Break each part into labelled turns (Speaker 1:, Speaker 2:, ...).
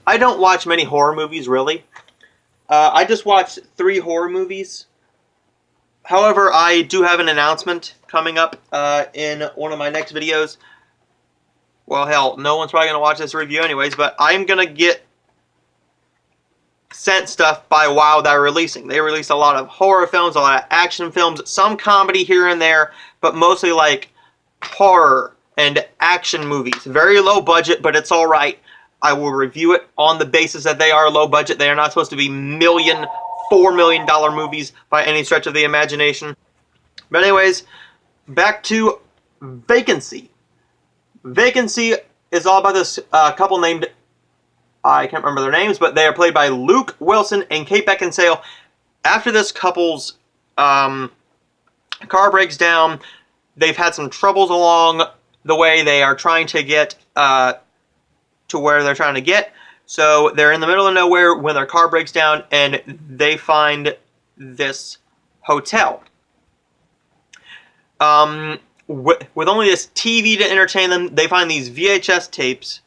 Speaker 1: I don't watch many horror movies, really. I just watched 3 horror movies. However, I do have an announcement coming up in one of my next videos. Well, hell, no one's probably going to watch this review anyways, but I'm going to get sent stuff by WoW that are releasing. They release a lot of horror films, a lot of action films, some comedy here and there, but mostly like horror and action movies. Very low budget, but it's alright. I will review it on the basis that they are low budget. They are not supposed to be $4 million movies by any stretch of the imagination. But anyways, back to Vacancy. Vacancy is all about this couple named, I can't remember their names, but they are played by Luke Wilson and Kate Beckinsale. After this couple's car breaks down, they've had some troubles along the way. They are trying to get to where they're trying to get. So they're in the middle of nowhere when their car breaks down, and they find this hotel. With only this TV to entertain them, they find these VHS tapes,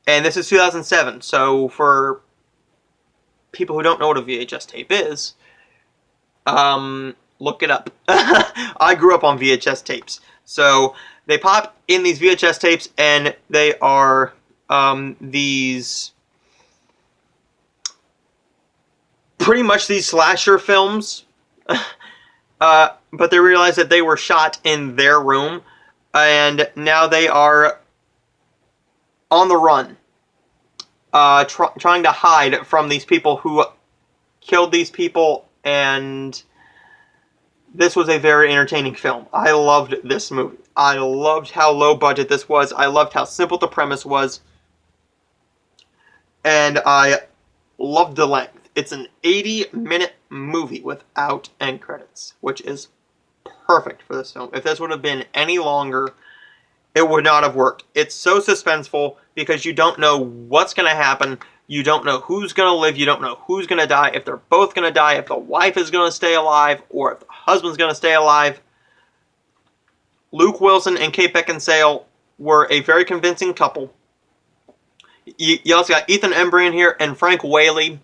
Speaker 1: and this is 2007. So for people who don't know what a VHS tape is, look it up. I grew up on VHS tapes. So they pop in these VHS tapes, and they are these pretty much these slasher films. But they realized that they were shot in their room, and now they are on the run, trying to hide from these people who killed these people, and this was a very entertaining film. I loved this movie. I loved how low budget this was. I loved how simple the premise was, and I loved the length. It's an 80-minute movie without end credits, which is perfect for this film. If this would have been any longer, it would not have worked. It's so suspenseful because you don't know what's going to happen. You don't know who's going to live. You don't know who's going to die, if they're both going to die, if the wife is going to stay alive, or if the husband's going to stay alive. Luke Wilson and Kate Beckinsale were a very convincing couple. You also got Ethan Embry in here and Frank Whaley,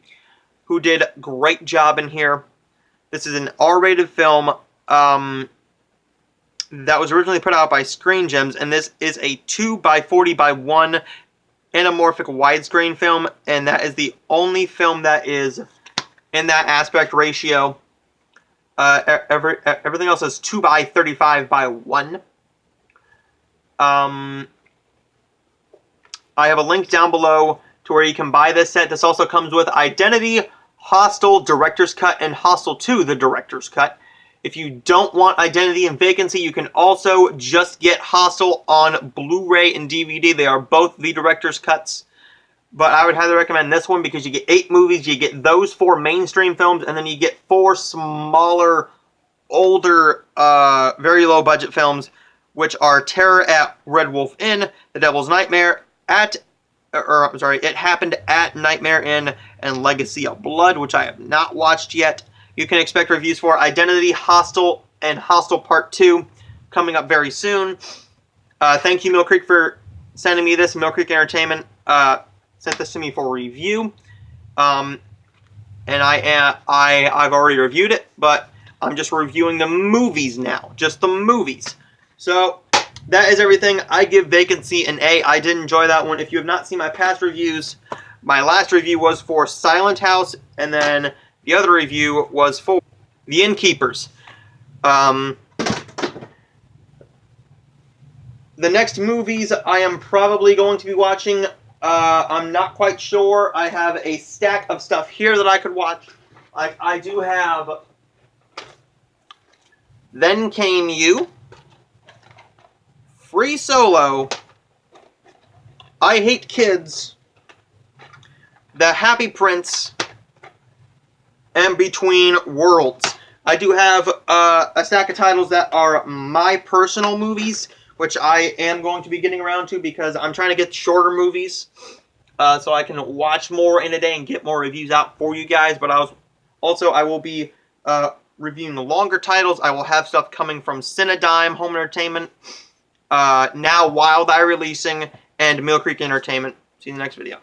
Speaker 1: who did a great job in here. This is an R-rated film that was originally put out by Screen Gems, and this is a 2x40x1 anamorphic widescreen film, and that is the only film that is in that aspect ratio. Everything else is 2x35x1. I have a link down below to where you can buy this set. This also comes with Identity, Hostel, Director's Cut, and Hostel 2, the Director's Cut. If you don't want Identity and Vacancy, you can also just get Hostel on Blu-ray and DVD. They are both the Director's Cuts. But I would highly recommend this one because you get 8 movies, you get those 4 mainstream films, and then you get 4 smaller, older, very low-budget films, which are Terror at Red Wolf Inn, The Devil's Nightmare, It Happened at Nightmare Inn, and Legacy of Blood, which I have not watched yet. You can expect reviews for Identity, Hostel, and Hostel Part 2 coming up very soon. Thank you, Mill Creek, for sending me this. Mill Creek Entertainment sent this to me for review. And I've already reviewed it, but I'm just reviewing the movies now. Just the movies. So that is everything. I give Vacancy an A. I did enjoy that one. If you have not seen my past reviews, my last review was for Silent House, and then the other review was for The Innkeepers. The next movies I am probably going to be watching, I'm not quite sure. I have a stack of stuff here that I could watch. I do have Then Came You, Free Solo, I Hate Kids, The Happy Prince, and Between Worlds. I do have a stack of titles that are my personal movies, which I am going to be getting around to because I'm trying to get shorter movies so I can watch more in a day and get more reviews out for you guys. But I will be reviewing the longer titles. I will have stuff coming from Cinedigm Home Entertainment, Now Wild Eye Releasing, and Mill Creek Entertainment. See you in the next video.